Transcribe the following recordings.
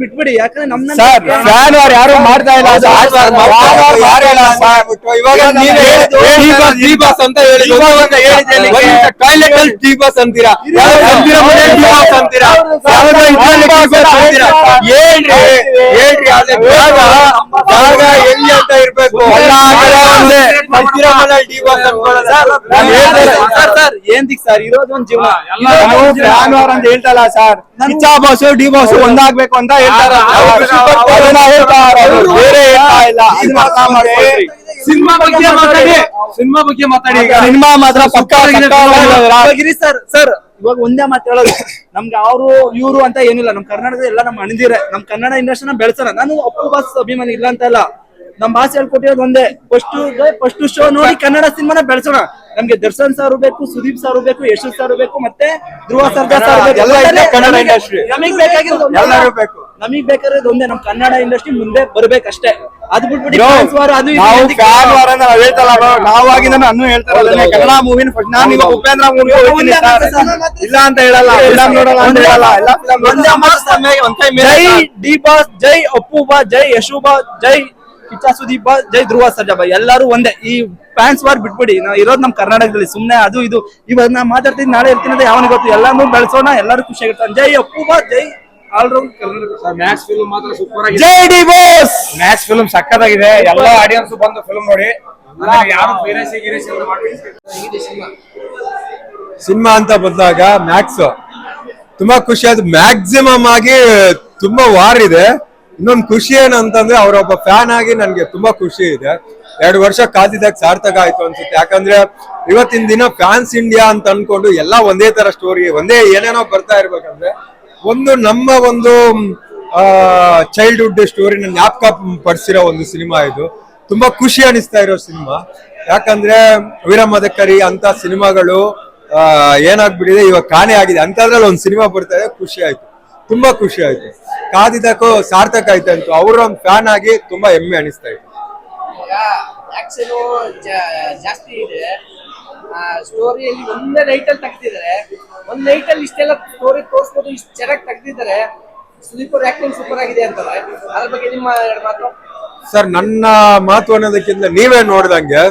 ಬಿಟ್ಬಿಡಿ, ಯಾಕಂದ್ರೆ ನಮ್ನ ಸರ್ ಫ್ಯಾನ್ ಅವ್ರು ಯಾರು ಮಾಡ್ತಾ ಇಲ್ಲ ಇವಾಗ ನೀವೇ ಡಿ ಬಾಸ್ ಅಂತ ಟಾಯ್ಲೆಟ್ ಅಲ್ಲಿ ಡಿ ಬಾಸ್ ಅಂತೀರಾ, ಅಂತೀರಾ ಹೇಳ್ರಿ ಜಾಗ ಎಲ್ಲಿ ಅಂತ ಇರ್ಬೇಕು. ಏನ್ದಿಕ್ ಸರ್ ಇರೋದು ಒಂದ್ ಜೀವನ. ಫ್ಯಾನ್ ಅವ್ರ ಅಂತ ಹೇಳ್ತಲ್ಲ sir, Kichcha boss D boss ಒಂದಾಗ್ಬೇಕು ಅಂತ ಹೇಳ್ತಾರ. ಬೇರೆ ಸಿನಿಮಾ ಬಗ್ಗೆ ಮಾತಾಡಿ. ಸಿನಿಮಾ ಮಾತ್ರ ಪಕ್ಕ ಸರ್ ಇವಾಗ ಒಂದೇ ಮಾತು ಹೇಳೋದು, ನಮ್ಗೆ ಅವರು ಇವರು ಅಂತ ಏನಿಲ್ಲ. ನಮ್ ಕರ್ನಾಟಕದ ಎಲ್ಲ ನಮ್ ಅಣಿದಿರೆ, ನಮ್ ಕನ್ನಡ ಇಂಡಸ್ಟ್ರಿನ ಬೆಳೆಸೋಣ. ನಾನು ಅಪ್ಪು ಬಾಸ್ ಅಭಿಮಾನಿ ಇಲ್ಲ ಅಂತ ಅಲ್ಲ, ನಮ್ ಭಾಷೆ ಹೇಳ್ಕೊಟ್ಟಿರೋದು ಒಂದೇ, ಫಸ್ಟ್ ಶೋ ನೋಡಿ ಕನ್ನಡ ಸಿನಿಮಾನ ಬೆಳೆಸೋಣ. ನಮ್ಗೆ ದರ್ಶನ್ ಸರ್ ಬೇಕು, ಸುದೀಪ್ ಸರ್ ಬೇಕು, ಯಶಸ್ ಸರ್ ಬೇಕು, ಮತ್ತೆ ಧ್ರುವ ಸರ್ಜಾ ಸರ್ ಬೇಕು. ಕನ್ನಡ ಇಂಡಸ್ಟ್ರಿ ನಮಗ್ ಬೇಕಾಗಿರೋದು ಎಲ್ಲರೂ ಬೇಕು. ನಮಗ್ ಬೇಕಾಗಿರೋದು ಒಂದೇ, ನಮ್ ಕನ್ನಡ ಇಂಡಸ್ಟ್ರಿ ಮುಂದೆ ಬರ್ಬೇಕಷ್ಟೇ. ಅದು ಬಿಟ್ಬಿಟ್ಟು ನಾವಾಗಿಂದ ನಾನು ಹೇಳ್ತಾರ ಕನ್ನಡ ಮೂವಿನ ಫಸ್ಟ್. ನಾನು ಈಗ ಉಪೇಂದ್ರ ಮೂವಿ ಇಲ್ಲ ಅಂತ ಹೇಳಲ್ಲ, ಜೈ ಡಿ ಬಾಸ್, ಜೈ ಅಪ್ಪು ಬಾ, ಜೈ ಯಶು ಬಾ, ಜೈ ಕಿಚ್ಚ ಸುದೀಪ್ ಬಾ, ಜೈ ಧ್ರುವ ಸರ್ಜಾ ಬಾ, ಎಲ್ಲರೂ ಒಂದೇ. ಈ ಫ್ಯಾನ್ಸ್ ವಾರ್ ಬಿಟ್ಬಿಡಿ, ನಾವು ಇರೋದು ನಮ್ ಕರ್ನಾಟಕದಲ್ಲಿ. ಸುಮ್ನೆ ಅದು ಇದು ಇವಾಗ ನಾ ಮಾತಾಡ್ತೀನಿ, ನಾಳೆ ಇರ್ತೀನಿ ಅಂತ ಯಾವನಿಗೆ ಗೊತ್ತು. ಎಲ್ಲಾನು ಬೆಳೆಸೋಣ, ಎಲ್ಲರೂ ಖುಷಿಯಾಗಿರ್ತಾನೆ. ಜೈ ಅಪ್ಪು ಬಾ, ಜೈ ಆಲ್ರೌಂಡ್ ಕರ್ನಾಟಕ. ಮ್ಯಾಕ್ಸ್ ಫಿಲ್ಮ್ ಮಾತ್ರ ಸೂಪರ್ ಆಗಿದೆ. ಜೈ ಡಿ ಬಾಸ್. ಮ್ಯಾಕ್ಸ್ ಫಿಲ್ಮ್ ಸಕ್ಕತ್ತಾಗಿದೆ, ಎಲ್ಲ ಆಡಿಯನ್ಸ್ ಬಂದು ಫಿಲ್ಮ್ ನೋಡಿ. ಯಾರು ಸಿನಿಮಾ ಅಂತ ಬಂದಾಗ ಮ್ಯಾಕ್ಸ್ ತುಂಬಾ ಖುಷಿ ಆಯ್ತು. ಮ್ಯಾಕ್ಸಿಮಮ್ ಆಗಿ ತುಂಬಾ ವಾರ್ ಇದೆ. ಇನ್ನೊಂದು ಖುಷಿ ಏನಂತಂದ್ರೆ ಅವರೊಬ್ಬ ಫ್ಯಾನ್ ಆಗಿ ನನ್ಗೆ ತುಂಬಾ ಖುಷಿ ಇದೆ. 2 ವರ್ಷ ಕಾದಿದಾಗ ಸಾರ್ಥಕ ಆಯ್ತು ಅನ್ಸುತ್ತೆ. ಯಾಕಂದ್ರೆ ಇವತ್ತಿನ ದಿನ ಫ್ಯಾನ್ಸ್ ಇಂಡಿಯಾ ಅಂತ ಅನ್ಕೊಂಡು ಎಲ್ಲ ಒಂದೇ ತರ ಸ್ಟೋರಿ, ಒಂದೇ ಏನೇನೋ ಬರ್ತಾ ಇರ್ಬೇಕಂದ್ರೆ ಒಂದು ನಮ್ಮ ಒಂದು ಚೈಲ್ಡ್ಹುಡ್ ಸ್ಟೋರಿನ ಜ್ಞಾಪಕ ಪಡಿಸಿರೋ ಒಂದು ಸಿನಿಮಾ ಇದು. ತುಂಬಾ ಖುಷಿ ಅನಿಸ್ತಾ ಇರೋ ಸಿನಿಮಾ. ಯಾಕಂದ್ರೆ ವೀರಮದಕರಿ ಅಂತ ಸಿನಿಮಾಗಳು ಏನಾಗ್ಬಿಟ್ಟಿದೆ, ಇವಾಗ ಕಾಣೆ ಆಗಿದೆ. ಅಂತದ್ರಲ್ಲಿ ಒಂದು ಸಿನಿಮಾ ಬರ್ತಾ ಇದೆ, ಖುಷಿ ಆಯ್ತು, ತುಂಬಾ ಖುಷಿ ಆಯ್ತು. ಕಾದಿದ್ದಕ್ಕೂ ಸಾರ್ಥಕ ಆಯ್ತು ಅಂತ ಅವ್ರ ಒಂದು ಫ್ಯಾನ್ ಆಗಿ ತುಂಬಾ ಹೆಮ್ಮೆ ಅನಿಸ್ತಾ ಇತ್ತು. ಜಾಸ್ತಿ ಇದೆ ಸ್ಟೋರಿಯಲ್ಲಿ. ಒಂದೇ ನೈಟ್ ಅಲ್ಲಿ ತೆಗ್ದಿದ್ದಾರೆ, ಒಂದ್ ನೈಟ್ ಅಲ್ಲಿ ಇಷ್ಟೆಲ್ಲ ಸ್ಟೋರಿ ತೋರಿಸ್ಬೋದು, ಇಷ್ಟು ಚೆನ್ನಾಗಿ ತೆಗ್ದಿದ್ದಾರೆ. ಸುದೀಪ್ ಅವ್ರ ಆಕ್ಟಿಂಗ್ ಸೂಪರ್ ಆಗಿದೆ ಅಂತಾರೆ, ಅದ್ರ ಬಗ್ಗೆ ನಿಮ್ಮ ಎರಡು ಮಾತು ಸರ್. ನನ್ನ ಮಾತು ಅನ್ನೋದಕ್ಕಿಂತ ನೀವೇ ನೋಡ್ದಂಗೆ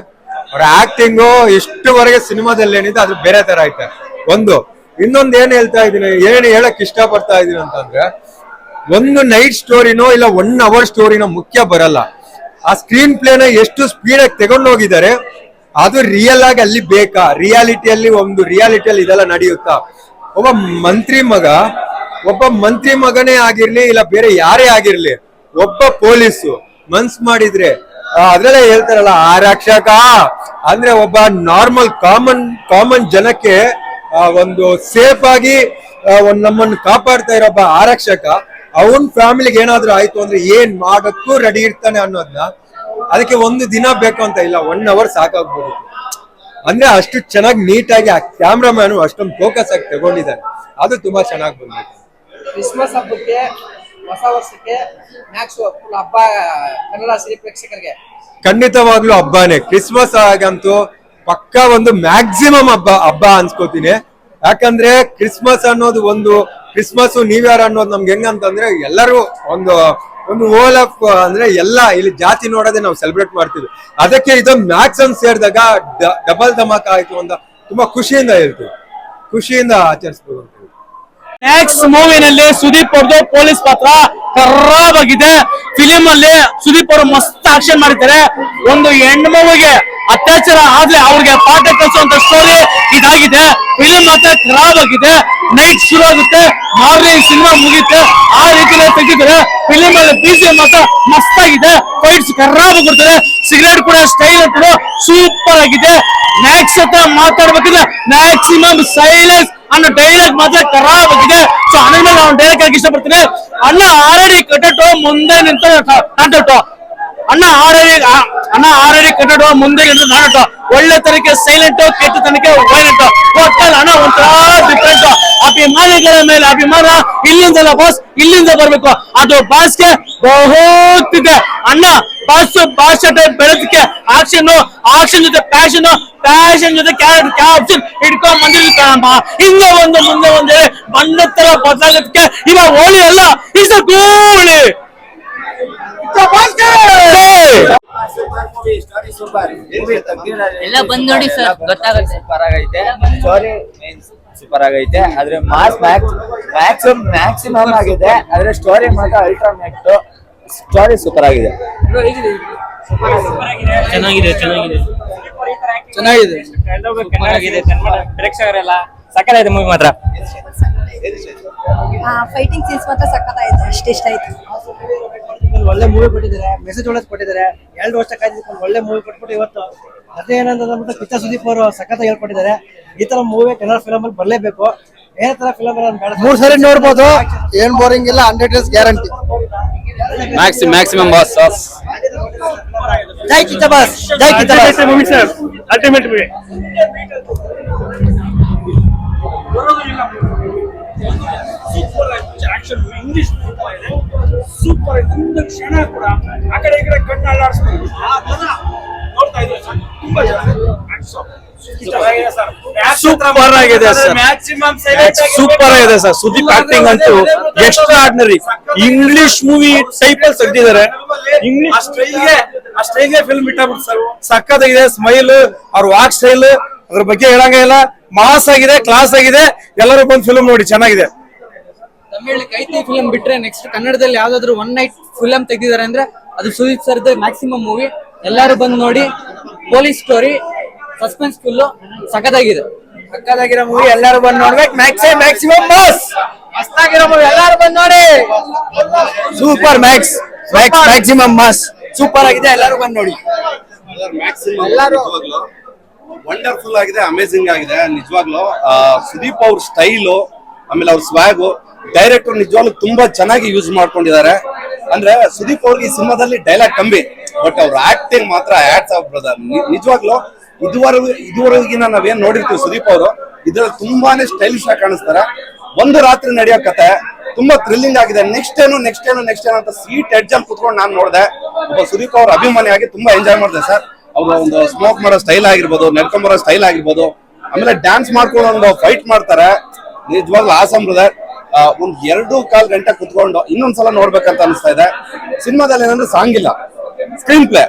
ಅವ್ರ ಆಕ್ಟಿಂಗು ಇಷ್ಟುವರೆಗೆ ಸಿನಿಮಾದಲ್ಲಿ ಏನಿದೆ ಅದು ಬೇರೆ ತರ ಐತೆ. ಇನ್ನೊಂದು ಏನ್ ಹೇಳ್ತಾ ಇದೀನಿ, ಏನ್ ಹೇಳಕ್ ಇಷ್ಟ ಪಡ್ತಾ ಇದೀನಿ ಅಂತಂದ್ರೆ, ಒಂದು ನೈಟ್ ಸ್ಟೋರಿನೋ ಇಲ್ಲ 1 hour ಸ್ಟೋರಿನೋ ಮುಖ್ಯ ಬರಲ್ಲ. ಆ ಸ್ಕ್ರೀನ್ ಪ್ಲೇನ ಎಷ್ಟು ಸ್ಪೀಡ್ ಆಗಿ ತಗೊಂಡೋಗಿದ್ದಾರೆ, ಅದು ರಿಯಲ್ ಆಗಿ ಅಲ್ಲಿ ಬೇಕಾ, ರಿಯಾಲಿಟಿಯಲ್ಲಿ ಇದೆಲ್ಲ ನಡೆಯುತ್ತಾ? ಒಬ್ಬ ಮಂತ್ರಿ ಮಗನೇ ಆಗಿರ್ಲಿ ಇಲ್ಲ ಬೇರೆ ಯಾರೇ ಆಗಿರ್ಲಿ, ಒಬ್ಬ ಪೊಲೀಸು ಮನ್ಸ್ ಮಾಡಿದ್ರೆ ಅದ್ರಲ್ಲೇ ಹೇಳ್ತಾರಲ್ಲ ಆರಕ್ಷಕ ಅಂದ್ರೆ ಒಬ್ಬ ನಾರ್ಮಲ್ ಕಾಮನ್ ಜನಕ್ಕೆ ಒಂದು ಸೇಫ್ ಆಗಿ ನಮ್ಮನ್ನು ಕಾಪಾಡ್ತಾ ಇರೋ ಒಬ್ಬ ಆರಕ್ಷಕ, ಅವನ್ ಫ್ಯಾಮಿಲಿಗೆ ಏನಾದ್ರು ಆಯ್ತು ಅಂದ್ರೆ ಏನ್ ಮಾಡಕ್ಕೂ ರೆಡಿ ಇರ್ತಾನೆ ಅನ್ನೋದನ್ನ. ಅದಕ್ಕೆ 1 ದಿನ ಬೇಕು ಅಂತ ಇಲ್ಲ, 1 hour ಸಾಕಾಗ್ಬೋದು. ಅಂದ್ರೆ ಅಷ್ಟು ಚೆನ್ನಾಗಿ ನೀಟಾಗಿ ಆ ಕ್ಯಾಮ್ರಾಮ್ಯಾನು ಅಷ್ಟೊಂದು ಫೋಕಸ್ ಆಗಿ ತಗೊಂಡಿದ್ದಾನೆ. ಅದು ತುಂಬಾ ಚೆನ್ನಾಗಿ ಬಂದಿದೆ. ಕ್ರಿಸ್ಮಸ್ ಹಬ್ಬಕ್ಕೆ, ಹೊಸ ವರ್ಷಕ್ಕೆ ಮ್ಯಾಕ್ಸ್ ಹಬ್ಬ ಕನ್ನಡ ಸಿನಿ ಪ್ರೇಕ್ಷಕರಿಗೆ ಖಂಡಿತವಾಗ್ಲೂ ಹಬ್ಬನೇ. ಕ್ರಿಸ್ಮಸ್ ಆಗಂತೂ ಪಕ್ಕ ಒಂದು ಮ್ಯಾಕ್ಸಿಮಮ್ ಹಬ್ಬ ಅನ್ಸ್ಕೋತೀನಿ. ಯಾಕಂದ್ರೆ ಕ್ರಿಸ್ಮಸ್ ಅನ್ನೋದು ಕ್ರಿಸ್ಮಸ್ ನ್ಯೂ ಇಯರ್ ಅನ್ನೋದು ನಮ್ಗೆ ಹೆಂಗಂತಂದ್ರೆ ಎಲ್ಲರೂ ಒಂದು ಹೋಲ್ ಆಫ್ ಅಂದ್ರೆ ಎಲ್ಲ ಇಲ್ಲಿ ಜಾತಿ ನೋಡೋದೇ ನಾವು ಸೆಲೆಬ್ರೇಟ್ ಮಾಡ್ತೀವಿ. ಅದಕ್ಕೆ ಇದೊಂದು ಮ್ಯಾಕ್ಸ್ ಅಂತ ಸೇರಿದಾಗ ಡಬಲ್ ಧಮಾಕ ಆಯ್ತು ಅಂತ ತುಂಬಾ ಖುಷಿಯಿಂದ ಹೇಳ್ತೀವಿ, ಖುಷಿಯಿಂದ ಆಚರಿಸ್ಬೋದು. ನೆಕ್ಸ್ಟ್ ಮೂವಿನಲ್ಲಿ ಸುದೀಪ್ ಅವ್ರದ್ದು ಪೊಲೀಸ್ ಪಾತ್ರ ಖರಾಬಾಗಿದೆ. ಫಿಲಿಂ ಅಲ್ಲಿ ಸುದೀಪ್ ಅವರು ಮಸ್ತ್ ಆಕ್ಷನ್ ಮಾಡಿದ್ದಾರೆ. ಒಂದು ಹೆಣ್ಣು ಮಗುವಿಗೆ ಅತ್ಯಾಚಾರ ಆದ್ರೆ ಅವ್ರಿಗೆ ಪಾಠ ಕಲಿಸುವಂತ ಸ್ಟೋರಿ ಇದಾಗಿದೆ. ಫಿಲಿಂ ಮಾತ್ರ ಖರಾಬಾಗಿದೆ. ನೈಟ್ ಶುರು ಆಗುತ್ತೆ, ಮಾರ್ನಿಂಗ್ ಸಿನಿಮಾ ಮುಗಿಯುತ್ತೆ, ಆ ರೀತಿಯಲ್ಲಿ ತೆಗೆದಿದ್ದಾರೆ. ಫಿಲಿಂ ಅಲ್ಲಿ BGM ಮಾತ್ರ ಮಸ್ತ್ ಆಗಿದೆ, ಫೈಟ್ಸ್ ಖರಾಬ್ ಕೊಡ್ತಾರೆ. ಸಿಗರೇಟ್ ಕೂಡ ಸ್ಟೈಲ್ ಅಂತ ಸೂಪರ್ ಆಗಿದೆ. ಮ್ಯಾಕ್ಸ್ ಹತ್ರ ಮಾತಾಡ್ಬೇಕಿದ್ರೆ ಮ್ಯಾಕ್ಸಿಮಮ್ ಸೈಲೆನ್ಸ್ ಅನ್ನೋ ಡೈಲಾಗ್ ಮಾತ್ರ ಖರಾಬ್ ಆಗಿದೆ. ಸೊ ಅದ್ರ ಮೇಲೆ ನಾವು ಡೈಲಾಗ್ ಆಗಿ ಇಷ್ಟಪಡ್ತೀನಿ. ಅಣ್ಣ ಆಲ್ರೆಡಿ ಕಟ್ಟೋ ಮುಂದೆ ನಿಂತ ನಾಟೋ, ಅಣ್ಣ ಆಲ್ರೆಡಿ ಕಟ್ಟೋ ಮುಂದೆ ನಿಂತ ನಾಟೋ. ಒಳ್ಳೆ ತನಕ್ಕೆ ಸೈಲೆಂಟ್, ಕೆಟ್ಟ ತನಕ್ಕೆ ವೈಲೆಂಟ್. ಒಟ್ಟಲ್ಲಿ ಅಣ್ಣ ಒಂಥರ ಡಿಫ್ರೆಂಟ್. ಅಭಿಮಾನಿಗಳ ಮೇಲೆ ಅಭಿಮಾನ ಇಲ್ಲಿಂದಲ್ಲ ಬಾಸ್, ಇಲ್ಲಿಂದ ಬರ್ಬೇಕು. ಅದು ಬಾಸ್ಗೆ ಬಹುತ್ತಿದೆ. ಅಣ್ಣ ಬಾಸ್ ಟೈಪ್ ಬೆಳೆದಕ್ಕೆ ಆಕ್ಷನ್ ಜೊತೆ ಪ್ಯಾಷನ್ ಜೊತೆ ಕ್ಯಾಪ್ಷನ್ ಇಟ್ಕೊಂಡ್ ಬಂದಿರ್ತಾನಮ್ಮ. ಹಿಂದೆ ಮುಂದೆ ಒಂದು ಬಣ್ಣ ತರ ಬದಲಾಗೋದಕ್ಕೆ ಇವಾಗ ಹೋಳಿ ಅಲ್ಲ, ಇಸ್ ಅ ಗೋಳಿ. ಎಲ್ಲ ಬಂದ್ ನೋಡಿ ಸರ್, ಗೊತ್ತಾಗುತ್ತೆ. ಸೂಪರ್ ಆಗೈತೆ, ಸ್ಟೋರಿ ಸೂಪರ್ ಆಗೈತೆ, ಆದ್ರೆ ಮ್ಯಾಕ್ಸಿಮಮ್ ಆಗಿದೆ, ಆದ್ರೆ ಸ್ಟೋರಿ ಮಾತ್ರ ಅಲ್ಟ್ರಾ ನೆಕ್ಟ್. ಸ್ಟೋರಿ ಸೂಪರ್ ಆಗಿದೆ. ಚೆನ್ನಾಗಿದೆ ಪ್ರೇಕ್ಷಕರೆಲ್ಲ ಸಕ್ಕತ್ತಾಗಿದೆ ಮೂವಿ ಮಾತ್ರ. ಫೈಟಿಂಗ್ ಸೀನ್ಸ್ ಮಾತ್ರ ಸಕ್ಕತ್ತಾಗಿದೆ, ಅಷ್ಟು ಇಷ್ಟ ಆಯ್ತು. ಒಳ್ಳೆ ಮೂವಿ ಕೊಟ್ಟಿದ್ದಾರೆ, ಮೆಸೇಜ್ ಒಳ್ಳೆ ಕೊಟ್ಟಿದ್ದಾರೆ. 2 ವರ್ಷ ಕಾಯ್ದಿದ್ದು ಒಳ್ಳೆ ಮೂವಿ ಕೊಟ್ಬಿಟ್ಟು ಇವತ್ತು ಅದೇ ಏನಂದ್ರೆ ಕಿಚ್ಚ ಸುದೀಪ್ ಅವರು ಸಖತ್ ಹೇಳ್ಕೊಟ್ಟಿದ್ದಾರೆ. ಈ ತರ ಮೂವಿ ಕನ್ನಡ ಫಿಲಮ್ ಅಲ್ಲಿ ಬರ್ಲೇಬೇಕು. ಏನ್ ತರ ಫಿಲಮ್ 3 ಸರಿ ನೋಡ್ಬೋದು, ಏನ್ ಬೋರಿಂಗ್ ಇಲ್ಲ, 100% ಗ್ಯಾರಂಟಿ. Maximum boss. ಜೈ ಕಿಚ್ಚ ಬಾಸ್, ಜೈ Kichcha boss. Ultimate movie. English super. ಒಂದು ಕ್ಷಣ ಕೂಡ ಆ ಕಡೆ ಈ ಕಡೆ ಕಣ್ಣು ಅಲ್ಲಾಡಿಸ್ಕೊಂಡು ನೋಡ್ತಾ ಇದ್ದಾರೆ ಸರ್. ತುಂಬಾ ಸೂಪರ್ ಆಗಿದೆ ಸರ್, ಸೂಪರ್ ಆಗಿದೆ ಸರ್. ಸುದೀಪ್ ಆಕ್ಟಿಂಗ್ ಅಂತೂ extra ordinary. English movie type ಅಲ್ಲಿ ತೆಗ್ದಿದ್ದಾರೆ. ಆ ಸ್ಟೈಲ್ಗೆ ಫಿಲ್ಮ್ ಇಟ್ಟಾಗ್ಬಿಟ್ಟು ಸರ್. ಸಕ್ಕತ್ತಾಗಿದೆ. ಸ್ಮೈಲ್, ಅವ್ರ ವಾಕ್ ಸ್ಟೈಲ್, ಅದ್ರ ಬಗ್ಗೆ ಹೇಳಂಗೇ ಇಲ್ಲ. ಮಾಸ್ ಆಗಿದೆ, ಕ್ಲಾಸ್ ಆಗಿದೆ. ಎಲ್ಲರೂ ಬಂದು ಫಿಲ್ಮ್ ನೋಡಿ, ಚೆನ್ನಾಗಿದೆ. ತಮಿಳ್ ಕೈತಿ ಫಿಲಂ ಬಿಟ್ರೆ ನೆಕ್ಸ್ಟ್ ಕನ್ನಡದಲ್ಲಿ ಯಾವ್ದಾದ್ರು ಒನ್ ನೈಟ್ ಫಿಲಂ ತೆಗ್ದಿದ್ದಾರೆ ಅಂದ್ರೆ ಅದು ಸುದೀಪ್ ಸರ್ದು ಮ್ಯಾಕ್ಸಿಮಮ್ ಮೂವಿ. ಎಲ್ಲರೂ ಬಂದು ನೋಡಿ. ಪೊಲೀಸ್ ಸ್ಟೋರಿ, ಸಸ್ಪೆನ್ಸ್ ಫುಲ್ ಸಖತ್ತಾಗಿದೆ. ಸಕ್ಕತ್ತಾಗಿರೋ ಮೂವಿ, ಎಲ್ಲರೂ ಬಂದು ನೋಡ್ಬೇಕು. ಮ್ಯಾಕ್ಸಿಮಮ್ ಬಾಸ್, ಮಸ್ತಾಗಿರೋ ಮೂವಿ, ಎಲ್ಲರೂ ಬಂದು ನೋಡಿ. ಸೂಪರ್ ಮ್ಯಾಕ್ಸಿಮಮ್ ಮಾಸ್ ಸೂಪರ್ ಆಗಿದೆ, ಎಲ್ಲರೂ ಬಂದು ನೋಡಿ. ಎಲ್ಲರೂ ವಂಡರ್ಫುಲ್ ಆಗಿದೆ, ಅಮೇಸಿಂಗ್ ಆಗಿದೆ ನಿಜವಾಗ್ಲು. ಸುದೀಪ್ ಅವ್ರ ಸ್ಟೈಲು, ಆಮೇಲೆ ಅವ್ರ ಸ್ವಾಗು, ಡೈರೆಕ್ಟರ್ ನಿಜವಾಗ್ಲು ತುಂಬಾ ಚೆನ್ನಾಗಿ ಯೂಸ್ ಮಾಡ್ಕೊಂಡಿದ್ದಾರೆ. ಅಂದ್ರೆ ಸುದೀಪ್ ಅವ್ರಿಗೆ ಈ ಸಿನಿಮಾದಲ್ಲಿ ಡೈಲಾಗ್ ಕಮ್ಮಿ, ಬಟ್ ಅವ್ರ ಆಕ್ಟಿಂಗ್ ಮಾತ್ರ ಹ್ಯಾಟ್ಸ್ ಆಫ್ ಬ್ರದರ್. ನಿಜವಾಗ್ಲು ಇದುವರೆಗಿನ ನಾವೇನ್ ನೋಡಿರ್ತೀವಿ ಸುದೀಪ್ ಅವರು, ಇದ್ರಲ್ಲಿ ತುಂಬಾನೇ ಸ್ಟೈಲಿಶ್ ಆಗಿ ಕಾಣಿಸ್ತಾರೆ. ಒಂದು ರಾತ್ರಿ ನಡೆಯೋ ಕತೆ ತುಂಬಾ ಥ್ರಿಲ್ಲಿಂಗ್ ಆಗಿದೆ. ನೆಕ್ಸ್ಟ್ ಏನು ಅಂತ ಸೀಟ್ ಎಡ್ಜ್ ಅಲ್ಲಿ ಕುತ್ಕೊಂಡು ನಾನು ನೋಡಿದೆ. ಒಬ್ಬ ಸುದೀಪ್ ಅವ್ರ ಅಭಿಮಾನಿಯಾಗಿ ತುಂಬಾ ಎಂಜಾಯ್ ಮಾಡಿದೆ ಸರ್. ಅವ್ರ ಒಂದು ಸ್ಮೋಕ್ ಮಾಡೋ ಸ್ಟೈಲ್ ಆಗಿರ್ಬೋದು, ನಡ್ಕೊಂಬರೋ ಸ್ಟೈಲ್ ಆಗಿರ್ಬೋದು, ಆಮೇಲೆ ಡ್ಯಾನ್ಸ್ ಮಾಡ್ಕೊಂಡು ಒಂದು ಫೈಟ್ ಮಾಡ್ತಾರೆ. ನಿಜವಾಗ್ಲೂ ಆಸಮ್ ಬ್ರದರ್. ಒಂದ್ 2.25 ಗಂಟೆ ಕುತ್ಕೊಂಡು ಇನ್ನೊಂದ್ಸಲ ನೋಡ್ಬೇಕಂತ ಅನಿಸ್ತಾ ಇದೆ. ಸಿನಿಮಾದಲ್ಲಿ ಏನಂದ್ರೆ ಸಾಂಗ್ ಇಲ್ಲ, ಸ್ಕ್ರೀನ್ ಪ್ಲೇ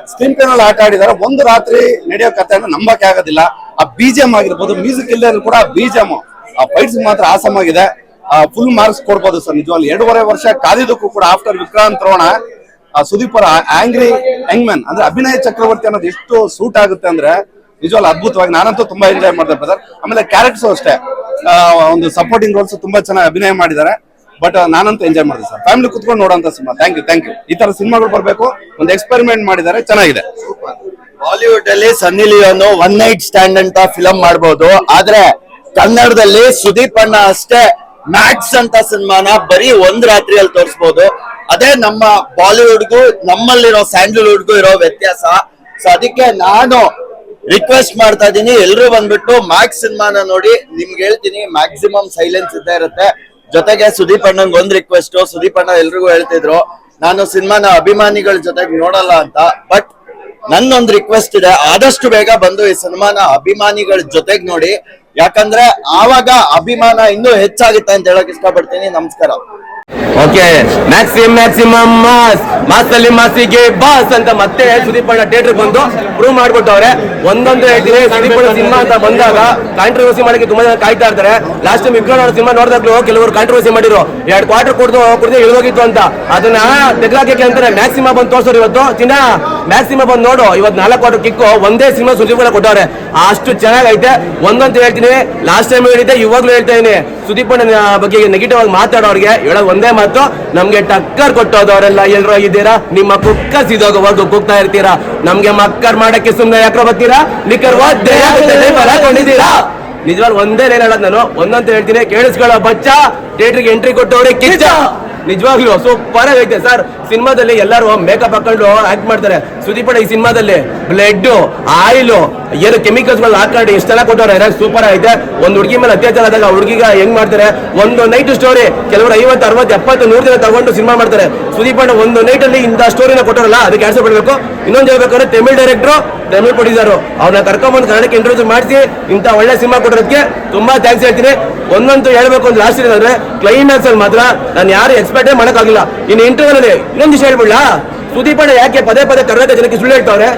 ನಲ್ಲಿ ಆಟ ಆಡಿದಾರೆ. ಒಂದು ರಾತ್ರಿ ನಡೆಯೋ ಕಥೆಯನ್ನು ನಂಬಕ್ಕೆ ಆಗೋದಿಲ್ಲ. ಆ ಬಿಜಿಎಂ ಆಗಿರ್ಬೋದು, ಮ್ಯೂಸಿಕ್ ಇಲ್ಲದೆ ಕೂಡ ಬಿಜಿಎಂ, ಆ ಫೈಟ್ಸ್ ಮಾತ್ರ ಆಸಮ್ ಆಗಿದೆ. ಫುಲ್ ಮಾರ್ಕ್ಸ್ ಕೊಡ್ಬೋದು ಸರ್. ನಿಜವಾಗ್ಲೂ 2.5 ವರ್ಷ ಕಾದಿದ್ದಕ್ಕೂ ಕೂಡ ಆಫ್ಟರ್ ವಿಕ್ರಾಂತ್ ರೋಣ ಸುದೀಪ್ ಅವರ ಆಂಗ್ರಿ ಯಂಗ್ ಅಂದ್ರೆ ಅಭಿನಯ ಚಕ್ರವರ್ತಿ ಅನ್ನೋದು ಎಷ್ಟು ಸೂಟ್ ಆಗುತ್ತೆ ಅಂದ್ರೆ ನಿಜವಾಗ್ಲೂ ಅದ್ಭುತವಾಗಿ. ನಾನಂತೂ ತುಂಬಾ ಎಂಜಾಯ್ ಮಾಡಿದೆ ಬ್ರದರ್. ಆಮೇಲೆ ಕ್ಯಾರೆಕ್ಟರ್ಸ್ ಅಷ್ಟೇ, ಒಂದು ಸಪೋರ್ಟಿಂಗ್ ರೋಲ್ಸ್ ತುಂಬಾ ಚೆನ್ನಾಗಿ ಅಭಿನಯ ಮಾಡಿದ್ದಾರೆ. ಬಟ್ ನಾನಂತೂ ಎಂಜಾಯ್ ಮಾಡಿದೆ ಸರ್. ಫ್ಯಾಮಿಲಿ ಕುತ್ಕೊಂಡು ನೋಡೋಂತ ಸಿನಿಮಾ. Thank you. ಈ ತರ ಸಿನಿಮಾಗಳು ಬರ್ಬೇಕು. ಒಂದು ಎಕ್ಸ್ಪೆರಿಮೆಂಟ್ ಮಾಡಿದ್ದಾರೆ, ಚೆನ್ನಾಗಿದೆ. ಬಾಲಿವುಡ್ ಅಲ್ಲಿ ಸನ್ನಿ ಲಿಯೋನ್ ಒನ್ ನೈಟ್ ಸ್ಟ್ಯಾಂಡ್ ಅಂತ ಫಿಲಂ ಮಾಡ್ಬೋದು, ಆದ್ರೆ ಕನ್ನಡದಲ್ಲಿ ಸುದೀಪ್ ಅಣ್ಣ ಅಷ್ಟೇ ಮ್ಯಾಕ್ಸ್ ಅಂತ ಸಿನಿಮಾನ ಬರೀ ಒಂದ್ ರಾತ್ರಿಯಲ್ಲಿ ತೋರಿಸಬಹುದು. ಅದೇ ನಮ್ಮ ಬಾಲಿವುಡ್ಗೂ ನಮ್ಮಲ್ಲಿರೋ ಸ್ಯಾಂಡಲ್ವುಡ್ಗೂ ಇರೋ ವ್ಯತ್ಯಾಸ. ಸೊ ಅದಕ್ಕೆ ನಾನು ರಿಕ್ವೆಸ್ಟ್ ಮಾಡ್ತಾ ಇದೀನಿ, ಎಲ್ರು ಬಂದ್ಬಿಟ್ಟು ಮ್ಯಾಕ್ಸ್ ಸಿನಿಮಾನ ನೋಡಿ. ನಿಮ್ಗೆ ಹೇಳ್ತೀನಿ, ಮ್ಯಾಕ್ಸಿಮಮ್ ಸೈಲೆನ್ಸ್ ಇದ್ದೇ ಇರುತ್ತೆ. ಜೊತೆಗೆ ಸುದೀಪ್ ಅಣ್ಣಂಗ್ ಒಂದ್ ರಿಕ್ವೆಸ್ಟ್, ಸುದೀಪ್ ಅಣ್ಣ ಎಲ್ರಿಗೂ ಹೇಳ್ತಿದ್ರು ನಾನು ಸಿನಿಮಾನ ಅಭಿಮಾನಿಗಳ ಜೊತೆಗೆ ನೋಡಲ್ಲ ಅಂತ. ಬಟ್ ನನ್ನೊಂದು ರಿಕ್ವೆಸ್ಟ್ ಇದೆ, ಆದಷ್ಟು ಬೇಗ ಬಂದು ಈ ಸಿನಿಮಾನ ಅಭಿಮಾನಿಗಳ ಜೊತೆಗೆ ನೋಡಿ. ಯಾಕಂದ್ರೆ ಆವಾಗ ಅಭಿಮಾನ ಇನ್ನೂ ಹೆಚ್ಚಾಗುತ್ತೆ ಅಂತ ಹೇಳಕ್ ಇಷ್ಟಪಡ್ತೀನಿ. ನಮಸ್ಕಾರ. ಓಕೆ, ಮ್ಯಾಕ್ಸಿಮಮ್ ಮಾಸ್ ಅಲ್ಲಿ ಮಾಸಿಗೆ ಬಾಸ್ ಅಂತ ಮತ್ತೆ ಸುದೀಪ್ ಅಣ್ಣ ಥಿಯೇಟರ್ ಬಂದು ಪ್ರೂವ್ ಮಾಡ್ಬಿಟ್ಟವ್ರೆ. ಒಂದೊಂದು ಹೇಳ್ತೀನಿ, ಸುದೀಪ್ ಅಣ್ಣ ಸಿನಿಮಾ ಅಂತ ಬಂದಾಗ ಕಾಂಟ್ರವರ್ಸಿ ಮಾಡಕ್ಕೆ ತುಂಬಾ ಜನ ಕಾಯ್ತಾ ಇರ್ತಾರೆ. ಲಾಸ್ಟ್ ಟೈಮ್ ವಿಕ್ರಮ್ ಅವ್ರ ಸಿನಿಮಾ ನೋಡಿದಾಗ್ಲೂ ಕೆಲವರು ಕಾಂಟ್ರವರ್ಸಿ ಮಾಡಿದ್ರು, 2 ಕ್ವಾರ್ಟರ್ ಕುಡ್ದು ಇಳಿದೋಗಿತ್ತು ಅಂತ. ಅದನ್ನ ತೆಗ್ದಾಕಕ್ಕೆ ಅಂತಾರೆ ಮ್ಯಾಕ್ಸಿಮಮ್ ಬಂದು ತೋರ್ಸೋರು. ಇವತ್ತು ಚಿನ್ನ ಮ್ಯಾಕ್ಸಿಮಮ್ ಬಂದು ನೋಡು, ಇವತ್ತು 4 ಕ್ವಾರ್ಟರ್ ಕಿಕ್ಕು ಒಂದೇ ಸಿನಿಮಾ ಸುದೀಪ್ ಅಣ್ಣ ಕೊಟ್ಟವ್ರೆ. ಅಷ್ಟು ಚೆನ್ನಾಗೈತೆ. ಒಂದಂತ ಹೇಳ್ತೀನಿ, ಲಾಸ್ಟ್ ಟೈಮ್ ಹೇಳಿದ್ದೆ, ಇವಾಗ್ಲೂ ಹೇಳ್ತಾ ಇದೀನಿ, ಸುದೀಪ್ ಅಣ್ಣ ಬಗ್ಗೆ ನೆಗೆಟಿವ್ ಆಗಿ ಮಾತಾಡೋರಿಗೆ ಹೇಳೋದು ಒಂದೇ ಮಾತು, ನಮ್ಗೆ ಟಕ್ಕರ್ ಕೊಟ್ಟೋದವರೆಲ್ಲ ಎಲ್ರು ಆಗಿದ್ದೀರಾ, ನಿಮ್ಮ ಕುಕ್ಕ ಸಿದೋಗವರೆಗೂ ಕೂಗ್ತಾ ಇರ್ತೀರಾ. ನಮ್ಗೆ ಮಕ್ಕರ್ ಮಾಡಕ್ಕೆ ಸುಮ್ನೆ ಯಾಕ್ರ ಬರ್ತೀರಾ, ಲಿಕ್ಕರ್ ಹಾಕೊಂಡಿದ್ದೀರಾ. ನಿಜವಾಗ್ಲೂ ಒಂದೇ ಲೈನ್ ಹೇಳೋದು ನಾನು. ಒಂದಂತ ಹೇಳ್ತೀನಿ, ಕೇಳಿಸ್ಕೊಳ್ಳೋ ಬಚ್ಚ, ಥಿಯೇಟರ್ಗೆ ಎಂಟ್ರಿ ಕೊಟ್ಟವ್ರೆ ಕಿಚ್ಚ. ನಿಜವಾಗ್ಲೂ ಸೂಪರ್ ಆಗೈತೆ ಸರ್. ಸಿನಿಮಾದಲ್ಲಿ ಎಲ್ಲರೂ ಮೇಕಪ್ ಹಾಕೊಂಡು ಆಕ್ಟ್ ಮಾಡ್ತಾರೆ. ಸುದೀಪ್ ಅಣ್ಣ ಈ ಸಿನಿಮಾದಲ್ಲಿ ಬ್ಲಡ್ ಆಯಿಲ್ ಏನು ಕೆಮಿಕಲ್ಸ್ ಗಳು ಹಾಕೊಂಡು ಎಷ್ಟೆಲ್ಲ ಕೊಟ್ಟವ್ರೆ ಸೂಪರ್ ಐತೆ. ಒಂದು ಹುಡುಗಿ ಮೇಲೆ ಅತ್ಯಾಚಾರ ಆದಾಗ ಹುಡುಗಿಗ ಹೆಂಗ್ ಮಾಡ್ತಾರೆ, ಒಂದು ನೈಟ್ ಸ್ಟೋರಿ ಕೆಲವರು 50, 60, 70, 100 ದಿನ ತಗೊಂಡು ಸಿನಿಮಾ ಮಾಡ್ತಾರೆ. ಸುದೀಪ್ ಅಣ್ಣ ಒಂದು ನೈಟ್ ಅಲ್ಲಿ ಇಂಥ ಸ್ಟೋರಿನ ಕೊಟ್ಟರಲ್ಲ, ಅದಕ್ಕೆ ಆನ್ಸರ್ ಪಡ್ಬೇಕು. ಇನ್ನೊಂದು ಹೇಳ್ಬೇಕಂದ್ರೆ ತಮಿಳ್ ಡೈರೆಕ್ಟರ್, ತಮಿಳ್ ಪ್ರೊಡ್ಯೂಸರ್ ಅವ್ರನ್ನ ಕರ್ಕೊಂಡ್ಬಂದು ಕನ್ನಡಕ್ಕೆ ಇಂಟ್ರೊಡ್ಯೂಸ್ ಮಾಡಿಸಿ ಇಂಥ ಒಳ್ಳೆ ಸಿನಿಮಾ ಕೊಡೋದಕ್ಕೆ ತುಂಬಾ ಥ್ಯಾಂಕ್ಸ್ ಹೇಳ್ತೀನಿ. ಒಂದಂತೂ ಹೇಳ್ಬೇಕು ಒಂದು ಲಾಸ್ಟ್ ಅಂದ್ರೆ ಕ್ಲೈಮ್ಯಾಕ್ಸ್ ಅಲ್ಲಿ ಮಾತ್ರ ನಾನು ಯಾರು ಎಕ್ಸ್ಪೆಕ್ಟೇ ಮಾಡಕ್ಕಾಗಿಲ್ಲ. ಇನ್ನು ಇಂಟರ್ವ್ಯೂನಲ್ಲಿ ಇನ್ನೊಂದು ವಿಷಯ ಹೇಳ್ಬಿಡ್ಲಾ, ಸುದೀಪ್ ಅಣ್ಣ ಯಾಕೆ ಪದೇ ಪದೇ ಕರ್ನಾಟಕ ಜನಕ್ಕೆ ಸುಳ್ಳು ಹೇಳ್ತಾವ್ರೆ,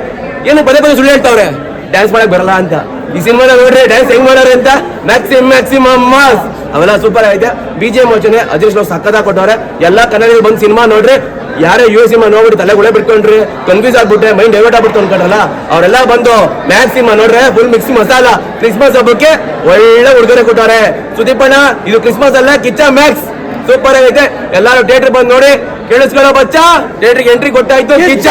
ಏನು ಪದೇ ಪದೇ ಸುಳ್ಳು ಹೇಳ್ತಾವ್ರೆ, ಡ್ಯಾನ್ಸ್ ಮಾಡಕ್ ಬರಲ್ಲ ಅಂತ. ಈ ಸಿನಿಮಾದ ನೋಡ್ರಿ ಡ್ಯಾನ್ಸ್ ಹೆಂಗ್ ಮಾಡೋರು ಅಂತ, ಮ್ಯಾಕ್ಸಿಮಮ್ ಮಾಸ್ ಅವೆಲ್ಲ ಸೂಪರ್ ಐತೆ. BGM ಯೋಚನೆ ಅಜೇಶ್ ನಾವು ಸಕ್ಕದಾಗ ಕೊಟ್ಟವ್ರೆ. ಎಲ್ಲಾ ಕನ್ನಡಿಗರು ಬಂದು ಸಿನಿಮಾ ನೋಡ್ರಿ. ಯಾರೇ ಸಿನಿಮಾ ನೋಡ್ಬಿಟ್ಟು ತಲೆಗುಳೆ ಬಿಟ್ಕೊಂಡ್ರಿ, ಕನ್ಫ್ಯೂಸ್ ಆಗ್ಬಿಟ್ರೆ, ಮೈಂಡ್ ಡೈವರ್ಟ್ ಆಗ್ಬಿಟ್ಟು ಅನ್ಕೊಂಡ್ರಲ್ಲ, ಅವರೆಲ್ಲ ಬಂದು ಮ್ಯಾಕ್ಸಿಮಮ್ ನೋಡ್ರೆ ಫುಲ್ ಮಿಕ್ಸಿ ಮಸಾಲ ಕ್ರಿಸ್ಮಸ್ ಹಬ್ಬಕ್ಕೆ ಒಳ್ಳೆ ಉಡುಗೊರೆ ಕೊಟ್ಟವ್ರೆ. ಸುದೀಪ್ ಅಣ್ಣ ಇದು ಕ್ರಿಸ್ಮಸ್ ಅಲ್ಲ, ಕಿಚ್ಚ ಮ್ಯಾಕ್ಸ್ ಸೂಪರ್ ಆಗೈತೆ. ಎಲ್ಲಾರು ಥಿಯೇಟರ್ ಬಂದು ನೋಡಿ, ಕೇಳಿಸ್ಕೊಳ್ಳೋ ಬಚ್ಚ, ಥಿಯೇಟರ್ಗೆ ಎಂಟ್ರಿ ಕೊಟ್ಟಾಯ್ತು ಕಿಚ್ಚ.